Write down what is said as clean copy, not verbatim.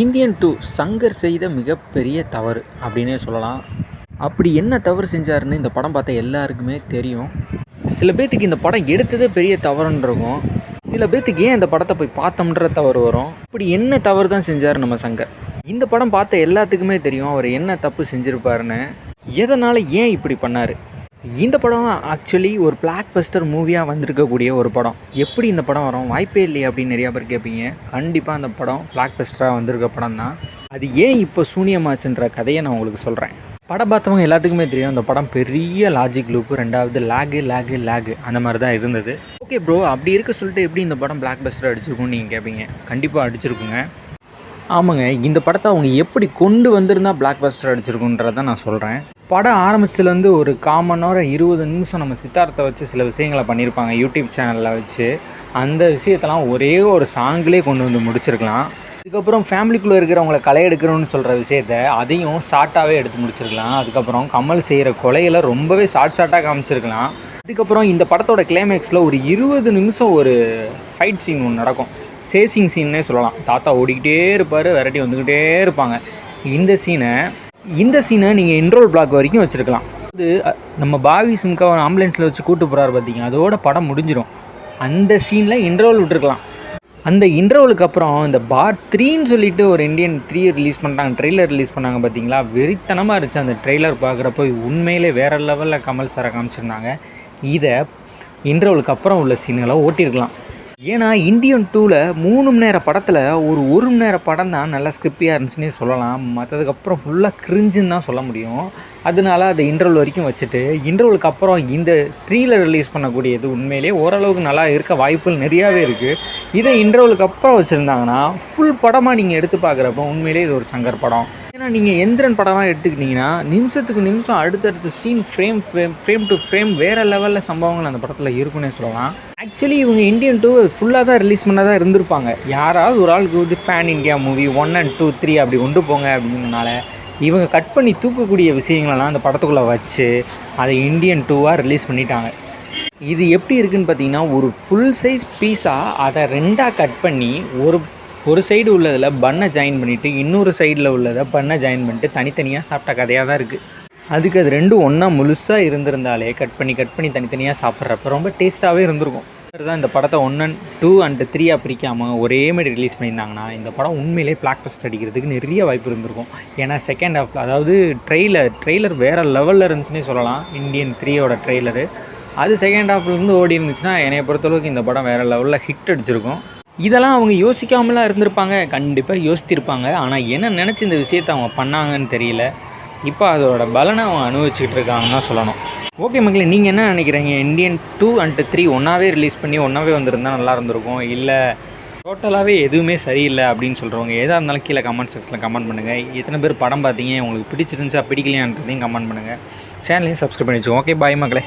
Indian 2 Shankar செய்த மிகப்பெரிய தவறு அப்படின்னே சொல்லலாம். அப்படி என்ன தவறு செஞ்சாருன்னு இந்த படம் பார்த்த எல்லாருக்குமே தெரியும். சில பேர்த்துக்கு இந்த படம் எடுத்ததே பெரிய தவறுன்னு இருக்கும். சில பேர்த்துக்கு ஏன் இந்த படத்தை போய் பார்த்தோம்ன்ற தவறு வரும். இப்படி என்ன தவறு தான் செஞ்சார் நம்ம சங்கர்? இந்த படம் பார்த்த எல்லாத்துக்குமே தெரியும் அவர் என்ன தப்பு செஞ்சுருப்பாருன்னு. எதனால் ஏன் இப்படி பண்ணார்? இந்த படம் ஆக்சுவலி ஒரு பிளாக் பஸ்டர் மூவியாக வந்திருக்கக்கூடிய ஒரு படம். எப்படி இந்த படம் வரும், வாய்ப்பே இல்லையே அப்படின்னு நிறையா பேர் கேட்பீங்க. கண்டிப்பாக அந்த படம் பிளாக் பஸ்டராக வந்திருக்க படம் தான். அது ஏன் இப்போ சூனியமாச்சுன்ற கதையை நான் உங்களுக்கு சொல்கிறேன். படம் பார்த்தவங்க எல்லாத்துக்குமே தெரியும் அந்த படம் பெரிய லாஜிக் லூப்பு, ரெண்டாவது லேகு அந்த மாதிரி தான் இருந்தது. ஓகே ப்ரோ, அப்படி இருக்க சொல்லிட்டு எப்படி இந்த படம் பிளாக் பஸ்டர் அடிச்சிருக்கும்னு நீங்கள் கேட்பீங்க. கண்டிப்பாக அடிச்சிருக்குங்க. ஆமாங்க, இந்த படத்தை அவங்க எப்படி கொண்டு வந்திருந்தால் பிளாக் பஸ்டர் அடிச்சிருக்குன்றதை நான் சொல்கிறேன். படம் ஆரம்பிச்சிலேருந்து ஒரு 1/4 மணி நேரம் 20 நிமிஷம் நம்ம சித்தார்த்தை வச்சு சில விஷயங்களை பண்ணியிருப்பாங்க யூடியூப் சேனலில் வச்சு. அந்த விஷயத்தெல்லாம் ஒரே ஒரு சாங்லேயே கொண்டு வந்து முடிச்சிருக்கலாம். அதுக்கப்புறம் ஃபேமிலிக்குள்ளே இருக்கிறவங்கள களை எடுக்கணும்னு சொல்கிற விஷயத்த அதையும் ஷார்ட்டாகவே எடுத்து முடிச்சிருக்கலாம். அதுக்கப்புறம் கமல் செய்கிற கொலைகளை ரொம்பவே ஷார்ட்டாக காமிச்சிருக்கலாம். அதுக்கப்புறம் இந்த படத்தோட கிளைமேக்ஸில் ஒரு 20 நிமிஷம் ஒரு ஃபைட் சீன் ஒன்று நடக்கும். சேசிங் சீன்னே சொல்லலாம். தாத்தா ஓடிக்கிட்டே இருப்பார், வெரைட்டி வந்துக்கிட்டே இருப்பாங்க. இந்த சீனை நீங்கள் இன்ட்ரோல் பிளாக் வரைக்கும் வச்சுருக்கலாம். அது நம்ம பாவி சிம்கா ஆம்புலன்ஸில் வச்சு கூட்டு போகிறாரு பார்த்தீங்க, அதோட படம் முடிஞ்சிடும். அந்த சீனில் இன்ட்ரோல் விட்டுருக்கலாம். அந்த இன்ட்ரோலுக்கு அப்புறம் இந்த பார்ட் 3ன்னு சொல்லிட்டு ஒரு இந்தியன் 3 ரிலீஸ் பண்ணுறாங்க, ட்ரெய்லர் ரிலீஸ் பண்ணாங்க பார்த்தீங்களா. வெறித்தனமாக இருந்துச்சு அந்த ட்ரெய்லர் பார்க்குறப்போ. உண்மையிலே வேறு லெவலில் கமல் சாரை காமிச்சிருந்தாங்க. இதை இன்ட்ரோலுக்கு அப்புறம் உள்ள சீன்களை ஓட்டியிருக்கலாம். ஏன்னா இந்தியன் 2ல் 3 மணி நேர படத்தில் ஒரு 1 மணி நேர படம் தான் நல்லா ஸ்கிரிப்டியாக இருந்துச்சுன்னே சொல்லலாம். மற்றதுக்கப்புறம் ஃபுல்லாக கிரிஞ்சுன்னு தான் சொல்ல முடியும். அதனால அதை இன்ட்ரோல் வரைக்கும் வச்சுட்டு இன்ட்ரோலுக்கு அப்புறம் இந்த ட்ரெய்லர் ரிலீஸ் பண்ணக்கூடியது உண்மையிலே ஓரளவுக்கு நல்லா இருக்க வாய்ப்புகள் நிறையாவே இருக்குது. இதை இன்ட்ரோலுக்கு அப்புறம் வச்சுருந்தாங்கன்னா ஃபுல் படமாக நீங்கள் எடுத்து பார்க்குறப்போ உண்மையிலே இது ஒரு சங்கர் படம். ஏன்னா நீங்கள் எந்திரன் படமாக எடுத்துக்கிட்டிங்கன்னா நிமிஷத்துக்கு நிமிஷம் அடுத்தடுத்த சீன் ஃப்ரேம் டு ஃப்ரேம் வேறு லெவலில் சம்பவங்கள் அந்த படத்தில் இருக்குன்னே சொல்லலாம். ஆக்சுவலி இவங்க இந்தியன் 2 ஃபுல்லாக தான் ரிலீஸ் பண்ணதாக இருந்திருப்பாங்க. யாராவது ஒரு ஆளுக்கு வந்து பேன் இண்டியா மூவி 1 and 2, 3 அப்படி கொண்டு போங்க அப்படிங்கிறனால இவங்க கட் பண்ணி தூக்கக்கூடிய விஷயங்களெல்லாம் அந்த படத்துக்குள்ளே வச்சு அதை இந்தியன் 2வாக ரிலீஸ் பண்ணிட்டாங்க. இது எப்படி இருக்குதுன்னு பார்த்தீங்கன்னா, ஒரு ஃபுல் சைஸ் பீஸாக அதை 2ஆக கட் பண்ணி ஒரு சைடு உள்ளதில் பன்னை ஜாயின் பண்ணிவிட்டு இன்னொரு சைடில் உள்ளதை பன்னை ஜாயின் பண்ணிட்டு தனித்தனியாக சாப்பிட்ட கதையாக தான் இருக்குது. அதுக்கு அது ரெண்டும் ஒன்றா முழுசாக இருந்திருந்தாலே கட் பண்ணி தனித்தனியாக சாப்பிட்றப்ப ரொம்ப டேஸ்ட்டாகவே இருந்திருக்கும். தான் இந்த படத்தை 1 and 2 and 3 பிரிக்காமல் ஒரே மாதிரி ரிலீஸ் பண்ணியிருந்தாங்கன்னா இந்த படம் உண்மையிலே பிளாக் பஸ்டர் அடிக்கிறதுக்கு நிறைய வாய்ப்பு இருந்திருக்கும். ஏன்னா செகண்ட் ஹாஃபில், அதாவது ட்ரெய்லர் வேறு லெவலில் இருந்துச்சுன்னே சொல்லலாம். இந்தியன் 3யோட ட்ரெய்லரு அது செகண்ட் ஹாஃப்லேருந்து ஓடி இருந்துச்சுன்னா என்னை பொறுத்தளவுக்கு இந்த படம் வேறு லெவலில் ஹிட் அடிச்சிருக்கும். இதெல்லாம் அவங்க யோசிக்காமலாம் இருந்திருப்பாங்க, கண்டிப்பாக யோசித்திருப்பாங்க. ஆனால் என்ன நினச்சி இந்த விஷயத்தை அவங்க பண்ணாங்கன்னு தெரியல. இப்போ அதோட பலனை அவங்க அனுபவிச்சுக்கிட்டு இருக்காங்கன்னு தான் சொல்லணும். ஓகே மக்களே, நீங்கள் என்ன நினைக்கிறீங்க? இந்தியன் 2 and 3 ஒன்றாவே ரிலீஸ் பண்ணி ஒன்றாவே வந்திருந்தால் நல்லா இருந்திருக்கும், இல்லை டோட்டலாகவே எதுவுமே சரியில்லை அப்படின்னு சொல்கிறவங்க எதாக இருந்தாலும் கீழே கமெண்ட் செக்ஷனில் கமெண்ட் பண்ணுங்கள். எத்தனை பேர் படம் பார்த்தீங்க, உங்களுக்கு பிடிச்சிருந்துச்சா பிடிக்கலையான்றதையும் கமெண்ட் பண்ணுங்கள். சேனலையும் சப்ஸ்கிரைப் பண்ணி வச்சுக்கோங்க. ஓகே, பாய் மக்களே.